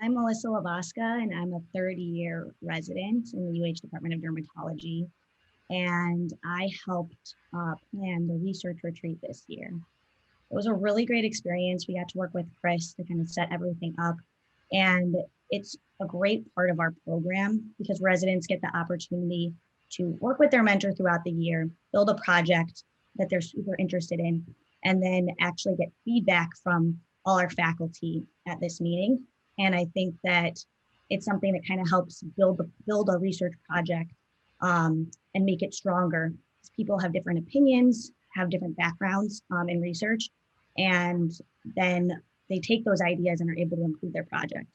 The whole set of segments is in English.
I'm Melissa Lavaska, and I'm a third-year resident in the UH Department of Dermatology. And I helped plan the research retreat this year. It was a really great experience. We got to work with Chris to kind of set everything up. And it's a great part of our program because residents get the opportunity to work with their mentor throughout the year, build a project that they're super interested in, and then actually get feedback from all our faculty at this meeting. And I think that it's something that kind of helps build a research project and make it stronger. People have different opinions, have different backgrounds in research, and then they take those ideas and are able to improve their project.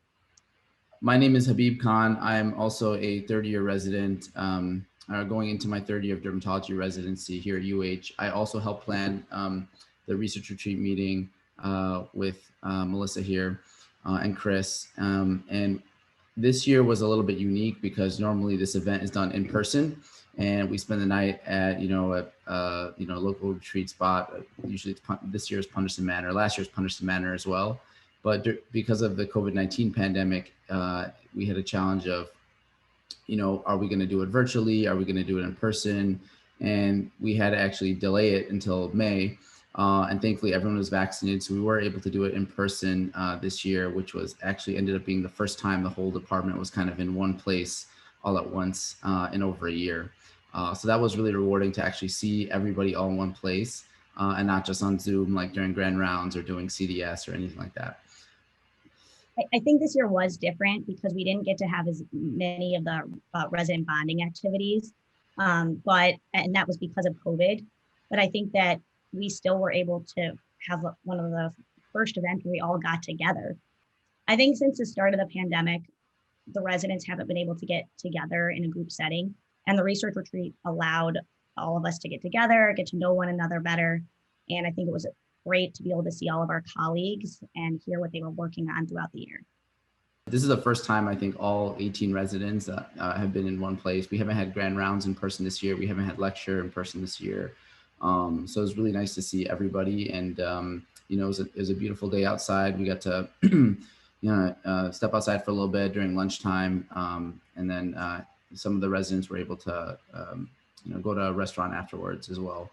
My name is Habib Khan. I'm also a third-year resident, going into my third year of dermatology residency here at UH. I also help plan the research retreat meeting with Melissa here and Chris. And this year was a little bit unique because normally this event is done in person, and we spend the night at a local retreat spot. Usually this year's Punderson Manor. Last year's Punderson Manor as well. But because of the COVID-19 pandemic, we had a challenge of, are we going to do it virtually? Are we going to do it in person? And we had to actually delay it until May. And thankfully, everyone was vaccinated. So we were able to do it in person this year, which was actually ended up being the first time the whole department was kind of in one place all at once in over a year. So that was really rewarding to actually see everybody all in one place and not just on Zoom, like during grand rounds or doing CDS or anything like that. I think this year was different because we didn't get to have as many of the resident bonding activities, and that was because of COVID. But I think that we still were able to have one of the first events where we all got together. I think since the start of the pandemic, the residents haven't been able to get together in a group setting, and the research retreat allowed all of us to get together, get to know one another better. And I think it was great to be able to see all of our colleagues and hear what they were working on throughout the year. This is the first time I think all 18 residents have been in one place. We haven't had grand rounds in person this year. We haven't had lecture in person this year. So it was really nice to see everybody. And, it was a beautiful day outside. We got to, step outside for a little bit during lunchtime. And then some of the residents were able to, go to a restaurant afterwards as well.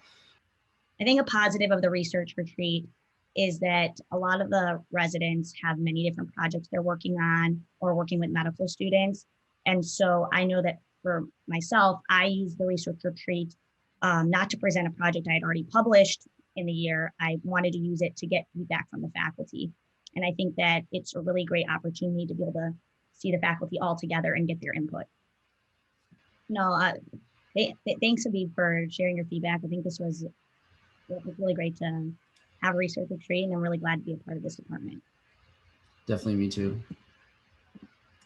I think a positive of the research retreat is that a lot of the residents have many different projects they're working on or working with medical students. And so I know that for myself, I use the research retreat not to present a project I had already published in the year. I wanted to use it to get feedback from the faculty. And I think that it's a really great opportunity to be able to see the faculty all together and get their input. No, thanks, Habib, for sharing your feedback. I think it was really great to have a research retreat, and I'm really glad to be a part of this department. Definitely me too.